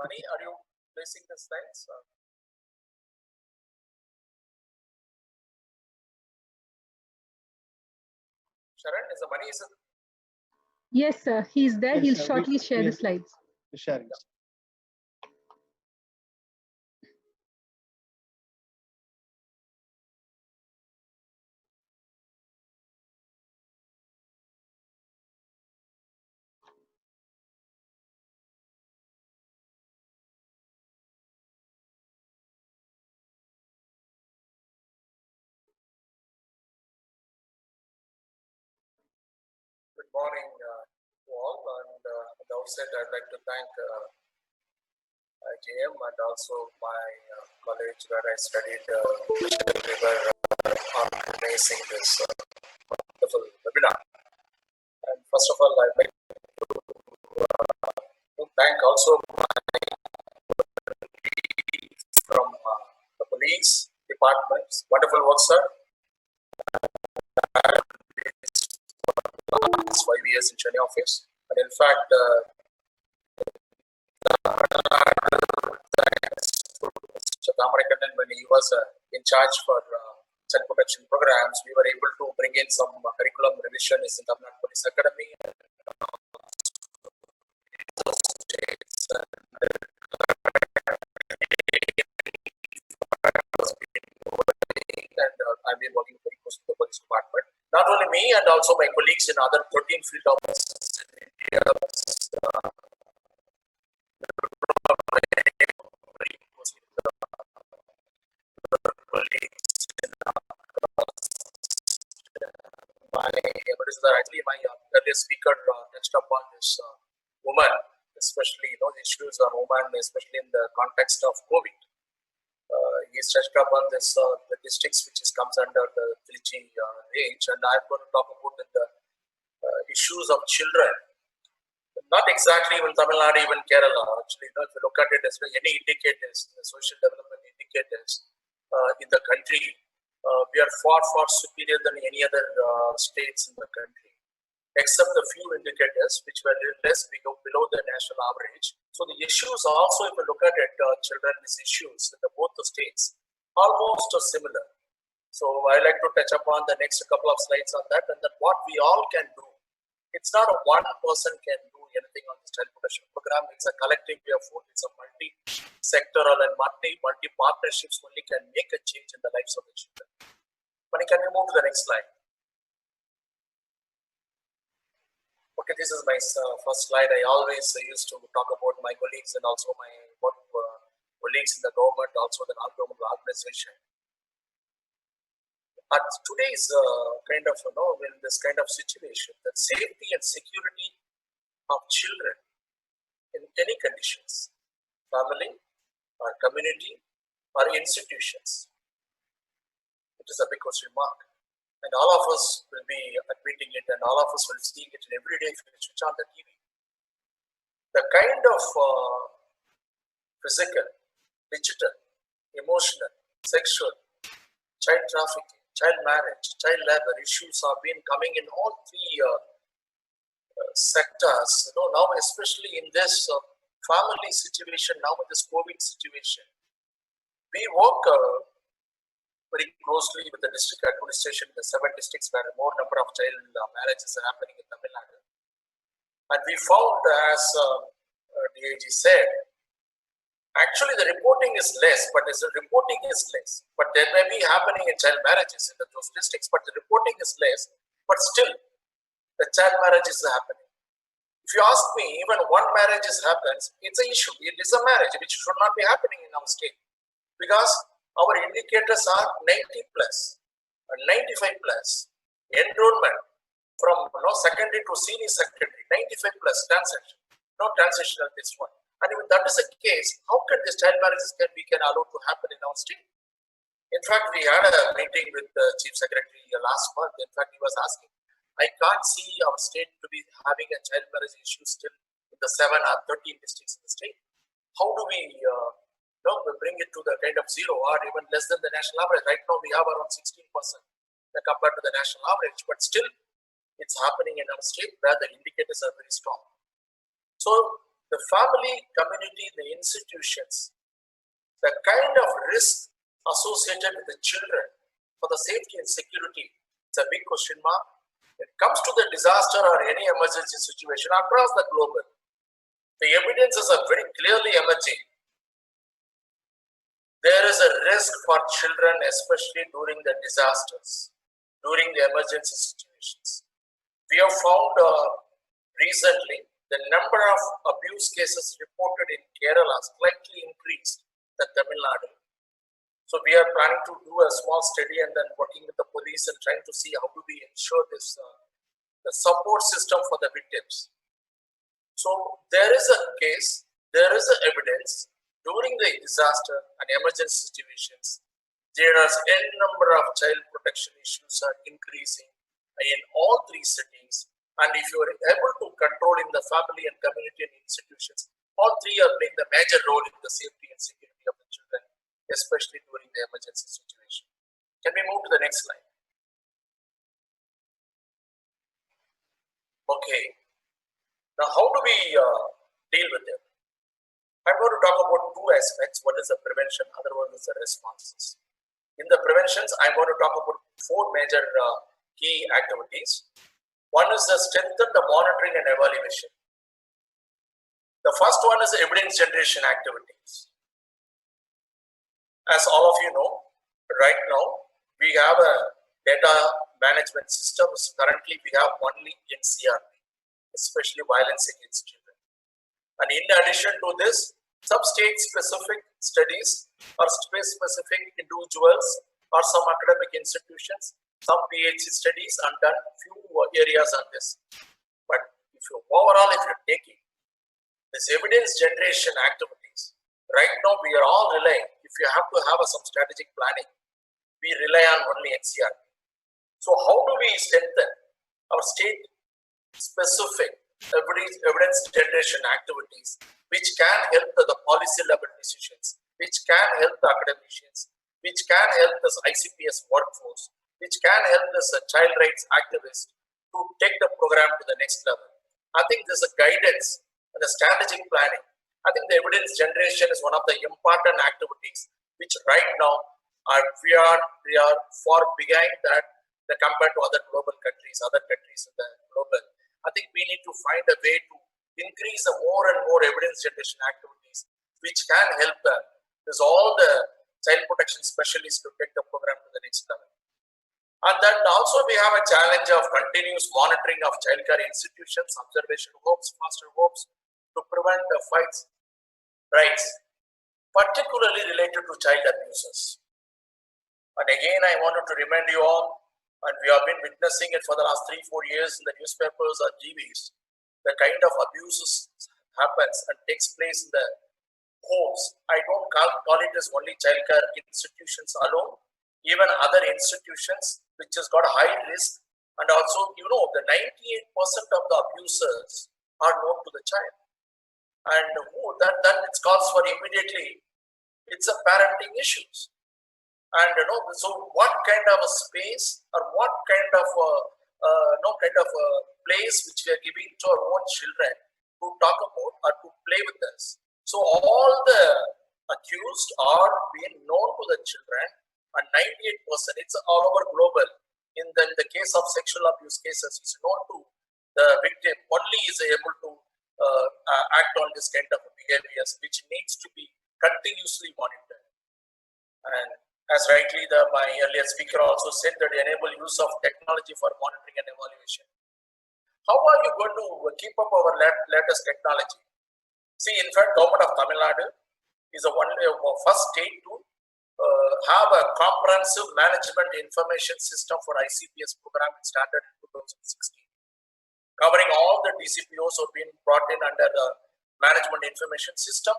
Mani, are you placing the slides? Sharon, is the Mani? Yes, sir. He's there. Yes, He'll sir. shortly share the slides. Sharing. Good morning to all, and at the outset I'd like to thank IJM and also my college where I studied, we were organizing this wonderful webinar. And first of all, I'd like to thank also my colleagues from the police departments. Wonderful work, sir. Last 5 years in Chennai office, and in fact, Mr. Thamarakannan, when he was in charge for child protection programs, we were able to bring in some curriculum revision in Tamil Nadu Police Academy. And I've been working very close with the police department. Not only me, and also my colleagues in other 13 field offices in India. Actually, my earlier speaker touched upon this woman, especially the issues on women, especially in the context of COVID. He's touched upon this the districts which comes under the 3G range, and I'm going to talk about the issues of children. Not exactly even Tamil Nadu, even Kerala. Actually, if you look at it as any indicators, the social development indicators in the country, we are far superior than any other states in the country, except the few indicators which were less below the national average. So the issues also, if you look at it, children's issues in both the states, almost similar. So I like to touch upon the next couple of slides on that, and then what we all can do. It's not a one person can do anything on this child protection program. It's a collective effort. It's a multi-sectoral and multi-partnerships only can make a change in the lives of the children. But can we move to the next slide? Okay, this is my first slide. I always used to talk about my colleagues and also my colleagues in the government, also the non-governmental organization. At today's kind of, in this kind of situation, the safety and security of children in any conditions, family, or community, or institutions, it is a big question mark. And all of us will be admitting it, and all of us will see it every day if you switch on the TV. The kind of physical, digital, emotional, sexual, child trafficking, child marriage, child labor issues have been coming in all three sectors. Now especially in this family situation, now in this COVID situation, we work very closely with the district administration, the 7 districts where more number of child marriages are happening in Tamil Nadu. And we found, as DAG said, actually the reporting is less, but there may be happening in child marriages in those districts, but the reporting is less, but still the child marriages are happening. If you ask me, even one marriage happens, it's an issue. It is a marriage which should not be happening in our state, because our indicators are 90 plus and 95 plus enrollment from secondary to senior secondary, 95 plus transaction, no transitional this one. And if that is the case, how can these child marriages can allow to happen in our state? In fact, we had a meeting with the Chief Secretary last month. In fact, he was asking, I can't see our state to be having a child marriage issue still in the 7 or 13 districts in the state. How do we we bring it to the kind of zero or even less than the national average? Right now, we have around 16% compared to the national average, but still it's happening in our state where the indicators are very strong. So the family, community, the institutions, the kind of risk associated with the children for the safety and security, it's a big question mark. When it comes to the disaster or any emergency situation across the globe, the evidences are very clearly emerging. There is a risk for children, especially during the disasters, during the emergency situations. We have found recently the number of abuse cases reported in Kerala slightly increased than Tamil Nadu. So we are planning to do a small study and then working with the police and trying to see how do we ensure this the support system for the victims. So there is a case, there is a evidence during the disaster and emergency situations. There are a number of child protection issues are increasing in all three settings. And if you are able to control in the family and community and institutions, all three are playing the major role in the safety and security of the children, especially during the emergency situation. Can we move to the next slide? Okay. Now, how do we deal with it? I'm going to talk about two aspects. One is the prevention, other one is the responses. In the preventions, I'm going to talk about four major key activities. One is the strengthen the monitoring and evaluation. The first one is the evidence generation activities. As all of you know, right now, we have a data management systems. Currently, we have only NCRP, especially violence against children. And in addition to this, some state-specific studies or space-specific individuals or some academic institutions, some PhD studies are done few areas on this. But if you overall, if you're taking this evidence generation activities, right now we are all relying, if you have to have some strategic planning, we rely on only NCRP. So how do we strengthen our state-specific evidence generation activities which can help the policy level decisions, which can help the academicians, which can help the ICPS workforce, which can help the child rights activists to take the program to the next level. I think there's a guidance and the strategic planning. I think the evidence generation is one of the important activities which right now we are far behind that compared to other global countries, other countries in the global. I think we need to find a way to increase the more and more evidence generation activities which can help all the child protection specialists to take the program to the next level. And then also we have a challenge of continuous monitoring of childcare institutions, observation homes, foster homes to prevent the fights rights, particularly related to child abuses. And again, I wanted to remind you all, and we have been witnessing it for the last 3-4 years in the newspapers or TVs, the kind of abuses happens and takes place in the homes. I don't call it as only childcare institutions alone, even other institutions which has got high risk, and also the 98% of the abusers are known to the child, and that it calls for immediately it's a parenting issues. And so what kind of a space or what kind of place which we are giving to our own children to talk about or to play with us. So all the accused are being known to the children, and 98%, it's all over global. In the case of sexual abuse cases, it's known to the victim only is able to act on this kind of behaviors, which needs to be continuously monitored. And as rightly my earlier speaker also said, that enable use of technology for monitoring and evaluation. How are you going to keep up our latest technology? See, in fact, government of Tamil Nadu is the first state to have a comprehensive management information system for ICPS program started in 2016, covering all the DCPOs who have been brought in under the management information system.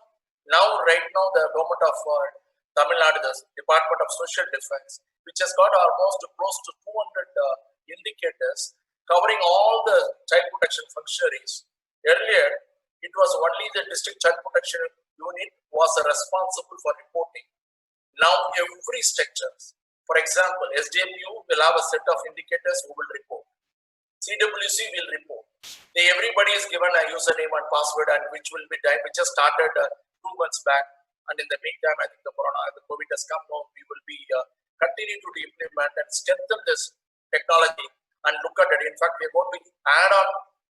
Now, right now, the government of Tamil Nadu, the Department of Social Defense, which has got almost close to 200 indicators covering all the child protection functionaries. Earlier, it was only the district child protection unit was responsible for reporting. Now, every structure, for example, SDMU will have a set of indicators who will report. CWC will report. Everybody is given a username and password, and which will be done, which just started 2 months back. And in the meantime, I think the COVID has come now. We will be continuing to implement and strengthen this technology and look at it. In fact, we are going to add on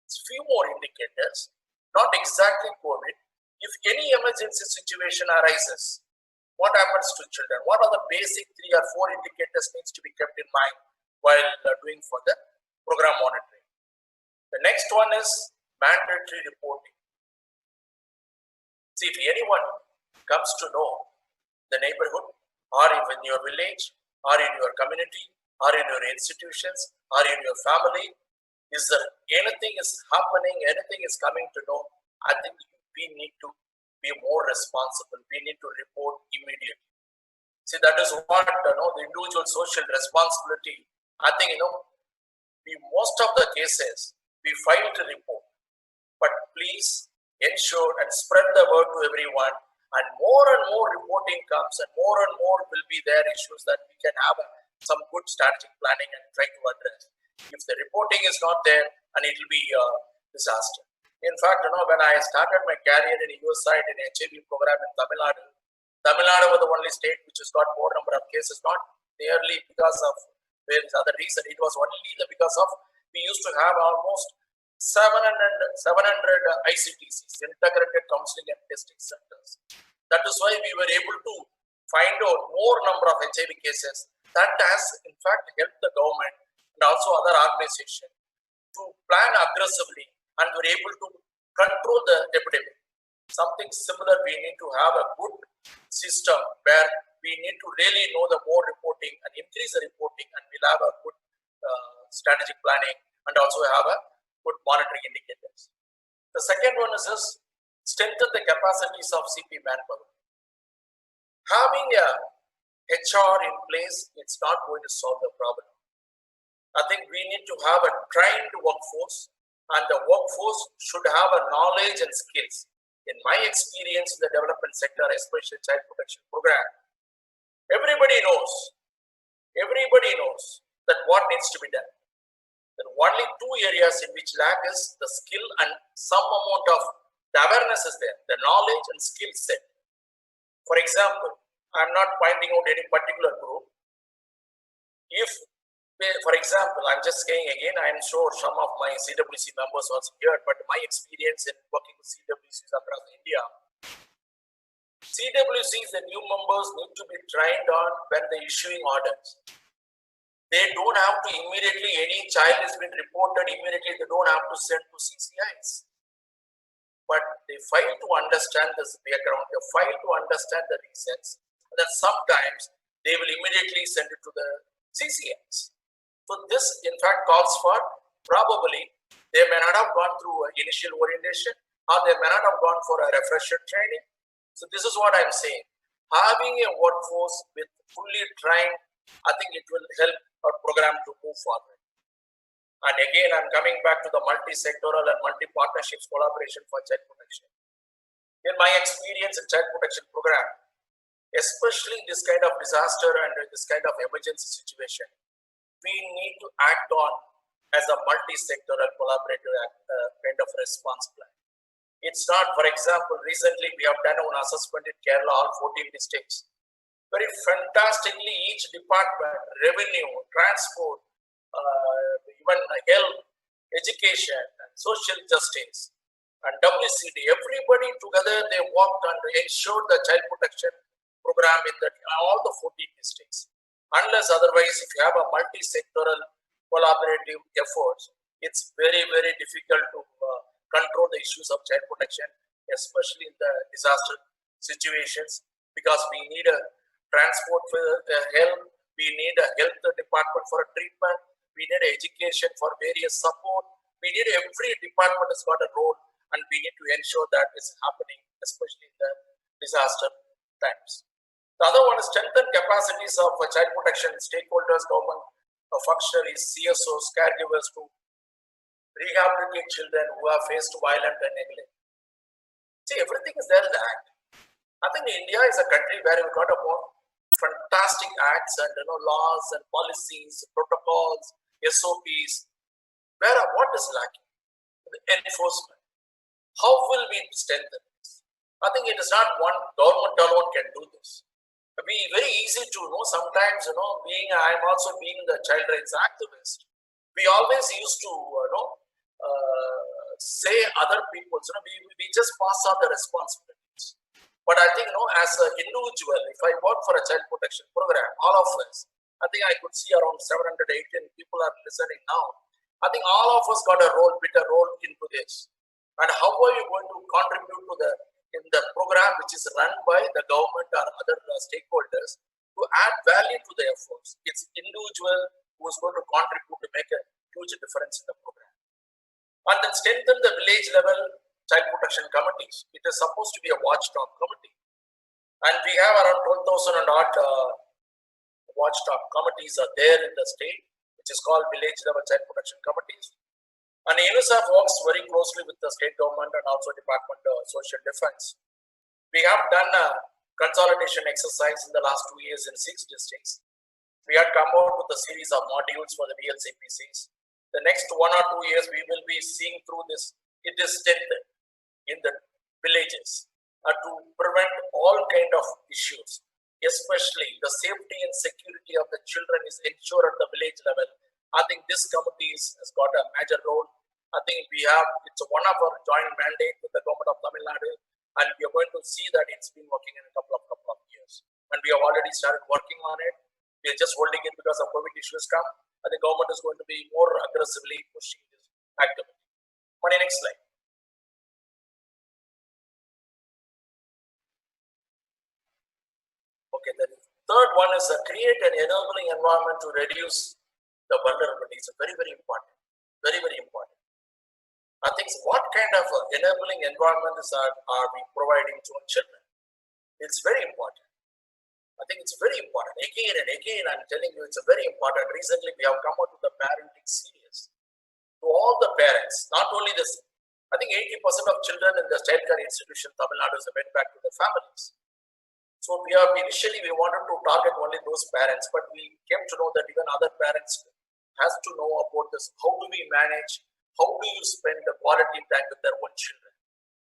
few more indicators, not exactly COVID. If any emergency situation arises, what happens to children? What are the basic 3 or 4 indicators needs to be kept in mind while doing for the program monitoring? The next one is mandatory reporting. See, if anyone comes to know the neighborhood, or in your village, or in your community, or in your institutions, or in your family, is there anything is happening, anything is coming to know, I think we need to be more responsible. We need to report immediately. See, that is what the individual social responsibility. I think most of the cases we fail to report, but please ensure and spread the word to everyone. And more reporting comes, and more will be there issues that we can have some good strategic planning and try to address. If the reporting is not there, and it will be a disaster. In fact, when I started my career in US side in HIV program in Tamil Nadu was the only state which has got more number of cases, not merely because of various other reason. It was only because of we used to have almost 700 ICTCs, integrated counseling and testing centers. That is why we were able to find out more number of HIV cases. That has in fact helped the government and also other organizations to plan aggressively, and were able to control the epidemic. Something similar, we need to have a good system where we need to really know the more reporting and increase the reporting, and we'll have a good strategic planning and also have a good monitoring indicators. The second one is strengthen the capacities of CP manpower. Having a HR in place, it's not going to solve the problem. I think we need to have a trained workforce, and the workforce should have a knowledge and skills. In my experience in the development sector, especially child protection program, everybody knows that what needs to be done. There are only 2 areas in which lack is the skill, and some amount of the awareness is there, the knowledge and skill set. For example, I'm not pointing out any particular group. If, for example, I'm just saying again, I'm sure some of my CWC members also here, but my experience in working with CWCs across India, CWCs, the new members need to be trained on when they're issuing orders. They don't have to immediately, any child has been reported, immediately they don't have to send to CCIs. But they fail to understand this background, they fail to understand the reasons, and then sometimes they will immediately send it to the CCIs. So this in fact calls for, probably they may not have gone through initial orientation, or they may not have gone for a refresher training. So this is what I'm saying. Having a workforce with fully trained, I think it will help our program to move forward. And again, I'm coming back to the multi-sectoral and multi-partnerships collaboration for child protection. In my experience in child protection program, especially this kind of disaster and this kind of emergency situation, we need to act on as a multi-sectoral collaborative kind of response plan. It's not, for example, recently we have done an assessment in Kerala, all 14 districts. Very fantastically, each department, revenue, transport, even health, education, and social justice, and WCD, everybody together, they worked and ensured the child protection program in all the 14 districts. Unless otherwise, if you have a multi-sectoral collaborative efforts, it's very, very difficult to control the issues of child protection, especially in the disaster situations, because we need a transport for health, we need a health department for a treatment, we need education for various support, we need every department has got a role, and we need to ensure that is happening, especially in the disaster times. The other one is strengthen capacities of child protection stakeholders, government functionaries, CSOs, caregivers to rehabilitate children who are faced violent and neglect. See, everything is there in the act. I think India is a country where we've got a more fantastic acts and laws and policies, protocols, SOPs. What is lacking? the enforcement. How will we strengthen this? I think it is not one government alone can do this. It be very easy to know sometimes, I'm also being the child rights activist. We always used to, say other people, we just pass on the responsibilities. But I think, as an individual, if I work for a child protection program, all of us, I think I could see around 718 people are listening now. I think all of us got a role, bit a role into this. And how are you going to contribute to in the program which is run by the government or other stakeholders to add value to the efforts? It's individual who is going to contribute to make a huge difference in the program. And then strengthen the village level child protection committees. It is supposed to be a watchdog committee. And we have around 12,000 and odd watchdog committees are there in the state, which is called village level child protection committees. And UNICEF works very closely with the state government and also Department of Social Defense. We have done a consolidation exercise in the last 2 years in 6 districts. We had come out with a series of modules for the VLCPCs. The next 1 or 2 years, we will be seeing through this. It is strengthened in the villages to prevent all kind of issues, especially the safety and security of the children is ensured at the village level. I think this committee has got a major role. I think it's one of our joint mandate with the government of Tamil Nadu, and we are going to see that it's been working in a couple of years. And we have already started working on it. We are just holding it because of COVID issues come, and the government is going to be more aggressively pushing this activity. Money, next slide. Okay, the third one is create an enabling environment to reduce the vulnerability. It's very, very important. Very, very important. I think what kind of enabling environments are we providing to our children? It's very important. I think it's very important. Again and again, I'm telling you, it's a very important. Recently, we have come out with the parenting series to all the parents, not only this. I think 80% of children in the child care institution, Tamil Nadu, went back to the families. So initially we wanted to target only those parents, but we came to know that even other parents has to know about this. How do we manage? How do you spend the quality time with their own children?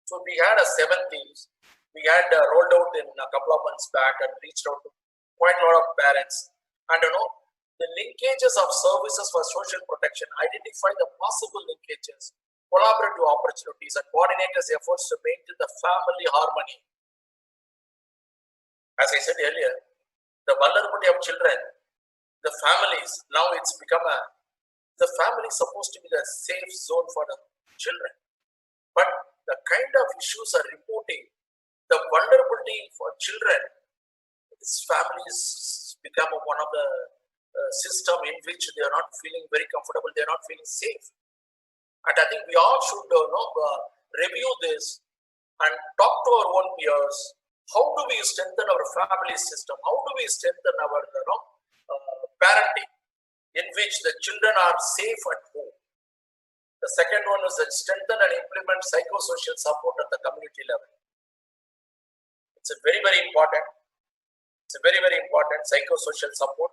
So we had 7 themes. We had rolled out in a couple of months back and reached out to quite a lot of parents. And the linkages of services for social protection, identify the possible linkages, collaborative opportunities, and coordinators' efforts to maintain the family harmony. As I said earlier, the vulnerability of children, the families, now it's become the family is supposed to be the safe zone for the children. But the kind of issues are reporting, the vulnerability for children, this families become one of the system in which they are not feeling very comfortable, they are not feeling safe. And I think we all should review this and talk to our own peers. How do we strengthen our family system? How do we strengthen our parenting in which the children are safe at home? The second one is that strengthen and implement psychosocial support at the community level. It's a very, very important. It's a very, very important psychosocial support.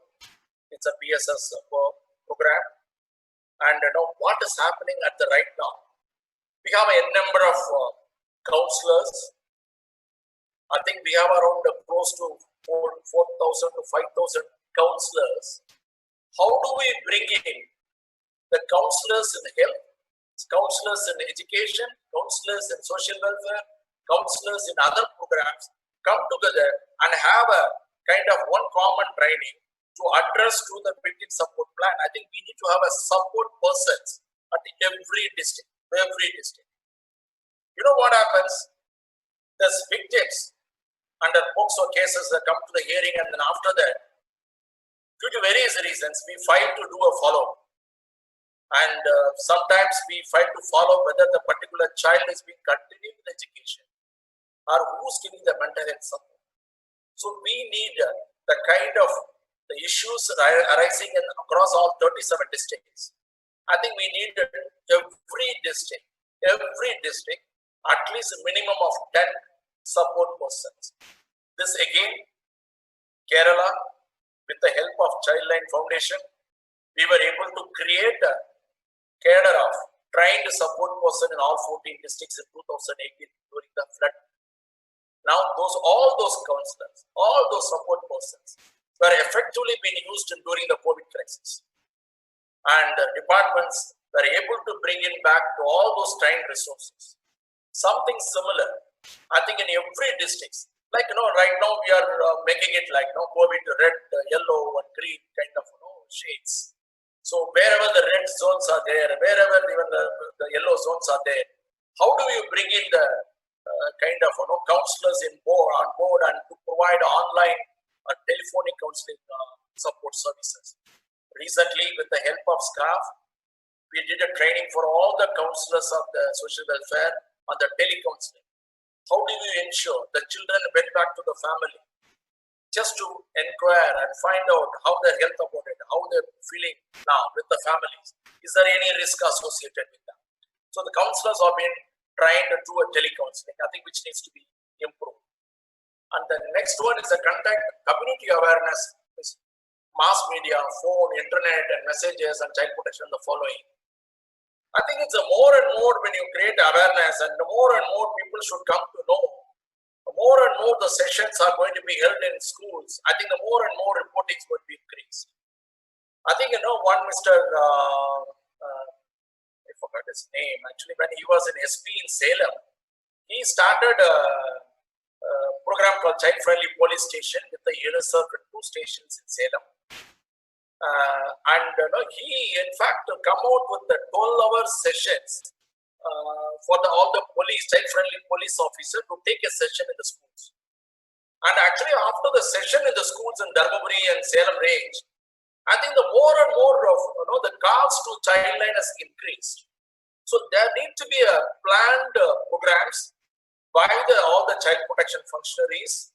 It's a PSS program. And what is happening at the right now? We have a number of counselors. I think we have around close to 4,000 to 5,000 counselors. How do we bring in the counselors in health, counselors in education, counselors in social welfare, counselors in other programs, come together and have a kind of one common training to address to the victim support plan? I think we need to have a support persons at every district. You know what happens? There's victims under POCSO cases that come to the hearing, and then after that, due to various reasons, we fail to do a follow. And sometimes we fail to follow whether the particular child is being continued with education or who's giving the mental health support. So we need the kind of the issues arising across all 37 districts. I think we need every district, at least a minimum of 10 support persons. This again, Kerala, with the help of Childline Foundation, we were able to create a cadre of trained support person in all 14 districts in 2018 during the flood. Now, all those counselors, all those support persons were effectively being used during the COVID crisis. And departments were able to bring in back to all those trained resources. Something similar, I think, in every district. Like, right now we are making it like, COVID red, yellow, and green kind of, shades. So wherever the red zones are there, wherever even the yellow zones are there, how do you bring in the kind of, counselors on board and to provide online telephonic counseling support services? Recently, with the help of staff, we did a training for all the counselors of the social welfare on the telecounseling. How do you ensure the children went back to the family just to inquire and find out how their health about it, how they're feeling now with the families? Is there any risk associated with that? So the counselors have been trying to do a telecounseling, I think, which needs to be improved. And the next one is the contact community awareness, mass media, phone, internet, and messages and child protection, the following. I think it's a more and more when you create awareness, and the more and more people should come to know, the more and more the sessions are going to be held in schools. I think the more and more reporting is going to be increased. I think, one Mr. I forgot his name. Actually, when he was in SP in Salem, he started a program called Child Friendly Police Station with the UNICEF at 2 stations in Salem. He, in fact, come out with the 12-hour sessions for all the child-friendly police officer to take a session in the schools. And actually, after the session in the schools in Dharmaburi and Salem range, I think the more and more of the calls to childline has increased. So there need to be a planned programs by all the child protection functionaries,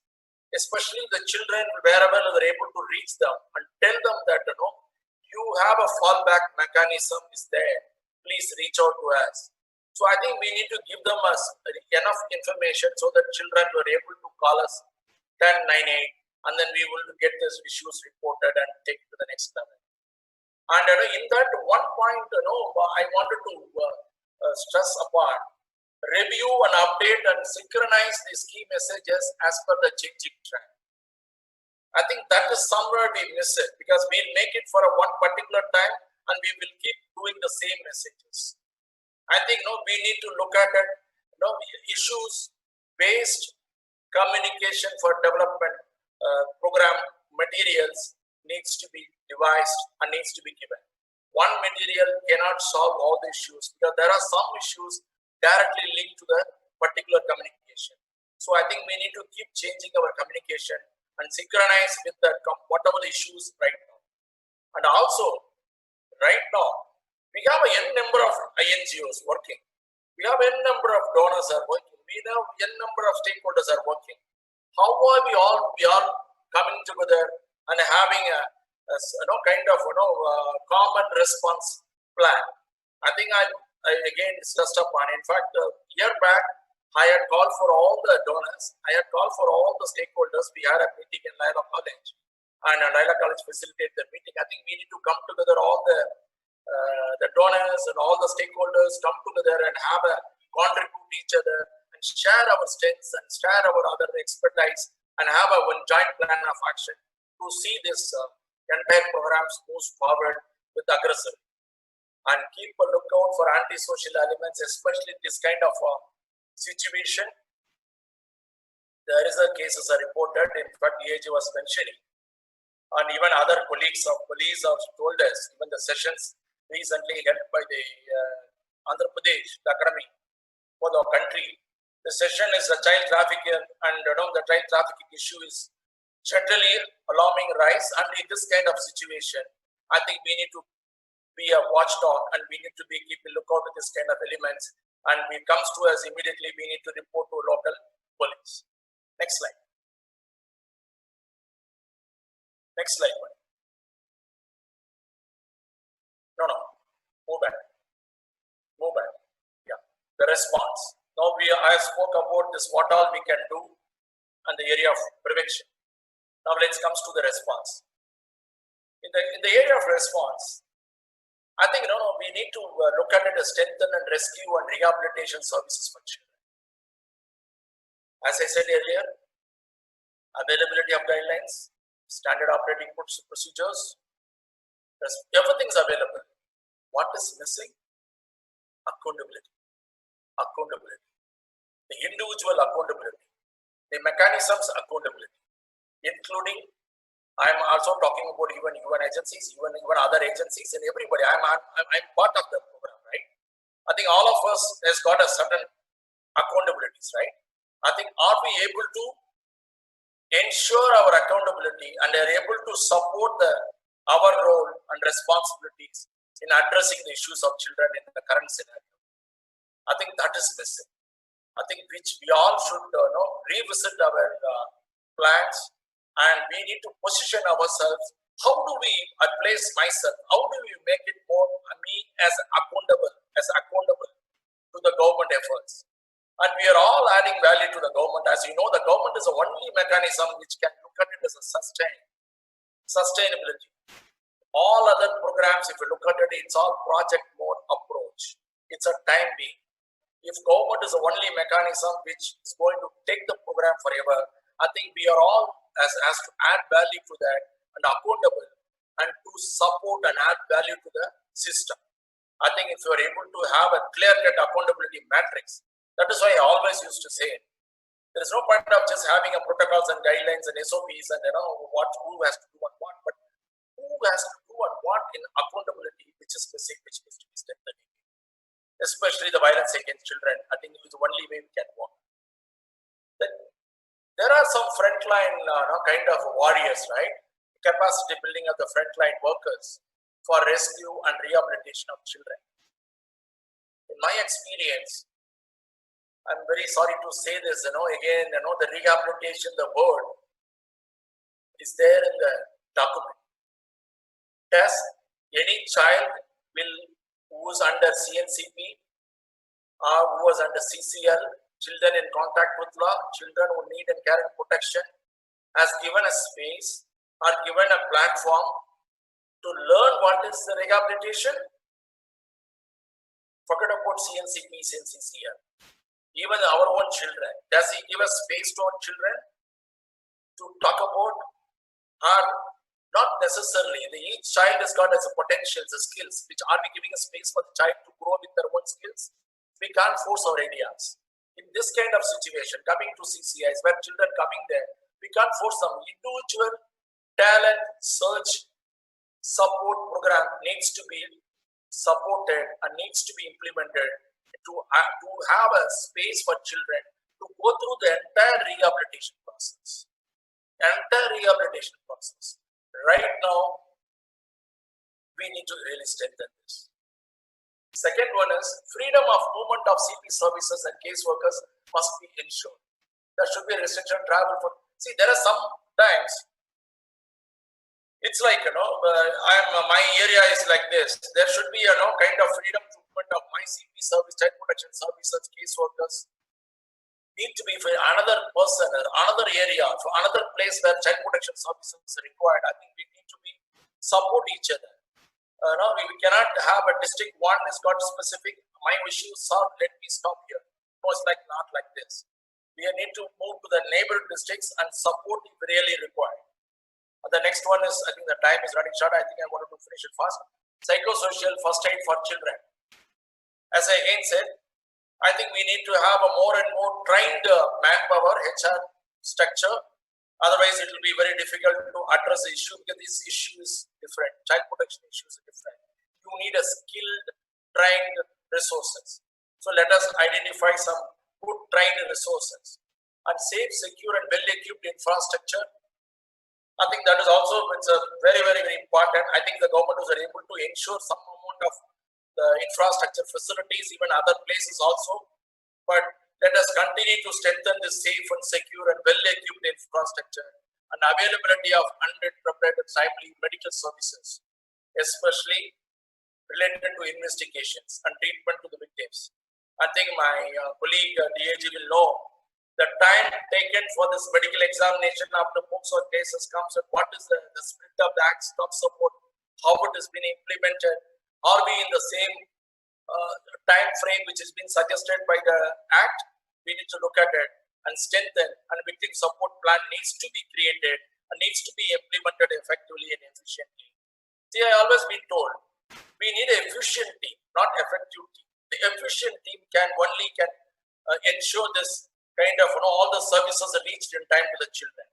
especially the children, wherever they're able to reach them, and tell them that you have a fallback mechanism is there. Please reach out to us. So I think we need to give them enough information so that children were able to call us 1098, and then we will get these issues reported and take it to the next level. And in that one point, I wanted to stress upon review and update and synchronize these key messages as per the changing trend. I think that is somewhere we miss it, because we'll make it for a one particular time and we will keep doing the same messages. I think we need to look at it, issues based communication for development program materials needs to be devised and needs to be given. One material cannot solve all the issues, because there are some issues directly linked to the particular communication. So I think we need to keep changing our communication and synchronize with the whatever the issues right now. And also, right now, we have a n number of INGOs working. We have n number of donors are working. We have n number of stakeholders are working. How are we all coming together and having a kind of common response plan? I think I again stressed upon. In fact, a year back, I had called for all the donors. I had called for all the stakeholders. We had a meeting in Laila College, and Laila College facilitated the meeting. I think we need to come together, all the donors and all the stakeholders come together and have a contribute each other and share our strengths and share our other expertise and have a one joint plan of action to see this entire programs move forward with aggressive, and keep a lookout for antisocial elements, especially this kind of situation. There is a cases are reported. In fact, DAG was mentioning, and even other colleagues of police have told us, even the sessions recently held by the Andhra Pradesh, the academy for the country. The session is a child trafficking, and the child trafficking issue is generally alarming rise. And in this kind of situation, I think we need to be a watchdog, and we need to keep a lookout at this kind of elements. And when it comes to us, immediately we need to report to local police. Next slide. Next slide. No. Move back. Move back. Yeah. The response. Now I spoke about this, what all we can do in the area of prevention. Now let's come to the response. In the area of response, I think we need to look at it as strengthen and rescue and rehabilitation services for children. As I said earlier, availability of guidelines, standard operating procedures, everything's available. What is missing? Accountability. Accountability. The individual accountability. The mechanisms accountability, including I'm also talking about even UN agencies, even other agencies and everybody. I'm part of the program, right? I think all of us has got a certain accountabilities, right? I think are we able to ensure our accountability and are able to support our role and responsibilities in addressing the issues of children in the current scenario? I think that is missing. I think which we all should revisit our plans, and we need to position ourselves. How do we, I place myself, how do we make it more me as accountable to the government efforts? And we are all adding value to the government. As you know, the government is the only mechanism which can look at it as a sustainability. All other programs, if you look at it, it's all project mode approach. It's a time being. If government is the only mechanism which is going to take the program forever, I think we are all as to add value to that and accountable and to support and add value to the system. I think if you are able to have a clear-cut accountability matrix, that is why I always used to say, there is no point of just having a protocols and guidelines and SOPs and who has to do and what, but who has to do and what in accountability, which is missing, which needs to be strengthened. Especially the violence against children. I think it is the only way we can work. Then there are some frontline kind of warriors, right? Capacity building of the frontline workers for rescue and rehabilitation of children. In my experience, I'm very sorry to say this, again, the rehabilitation, the word is there in the document. Does any child who is under CNCP or who was under CCL, children in contact with law, children who need and care and protection, has given a space or given a platform to learn what is the rehabilitation? Forget about CNCPs and CCL. Even our own children, does he give a space to our children to talk about? Or not necessarily. Each child has got its potentials, the skills, which are we giving a space for the child to grow with their own skills? We can't force our ideas. In this kind of situation, coming to CCIs, where children coming there, we can't force them. Individual talent search support program needs to be supported and needs to be implemented to have a space for children to go through the entire rehabilitation process. Right now, we need to really strengthen this. Second one is freedom of movement of CP services and caseworkers must be ensured. There should be a restriction travel for. See, there are some times it's like my area is like this. There should be kind of freedom movement of my CP service, child protection services, caseworkers need to be for another person, another area, for another place where child protection services are required. I think we need to support each other. We cannot have a district one has got specific, my issue is solved, let me stop here. No, it's not like this. We need to move to the neighboring districts and support if really required. The next one is, I think the time is running short. I think I wanted to finish it fast. Psychosocial first aid for children. As I again said, I think we need to have a more and more trained manpower, HR structure. Otherwise, it will be very difficult to address the issue because this issue is different. Child protection issues are different. You need a skilled, trained resources. So let us identify some good trained resources and safe, secure, and well-equipped infrastructure. I think that is also it's a very, very, very important. I think the government was able to ensure some amount of the infrastructure facilities, even other places also. But let us continue to strengthen the safe and secure and well-equipped infrastructure and availability of uninterrupted timely medical services, especially related to investigations and treatment to the victims. I think my colleague DAG will know the time taken for this medical examination after books or cases comes and what is the split of the acts of support, how it has been implemented, Are we in the same time frame which has been suggested by the Act? We need to look at it and strengthen, and victim support plan needs to be created and needs to be implemented effectively and efficiently. See, I always been told we need an efficient team, not effective team. The efficient team can ensure this kind of all the services are reached in time to the children.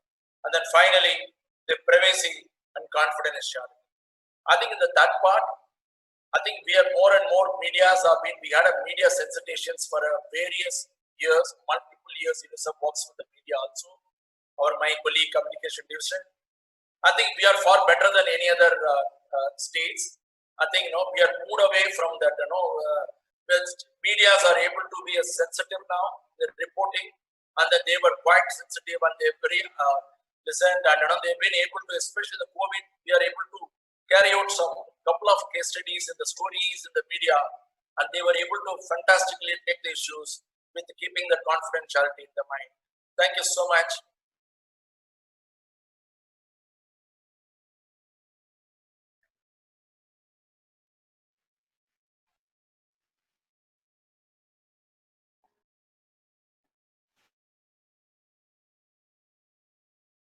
And then finally, the privacy and confidentiality. I think in the third part, I think we have more and more medias have been, we had a media sensitizations for various years, multiple years. UNICEF works with the media also, or my colleague communication division. I think we are far better than any other states. I think we are moved away from that. Medias are able to be sensitive now. They're reporting, and that they were quite sensitive, and they're very listened, and they've been able to, especially the COVID, we are able to carry out some couple of case studies in the stories in the media, and they were able to fantastically take the issues with keeping the confidentiality in the mind. Thank you so much.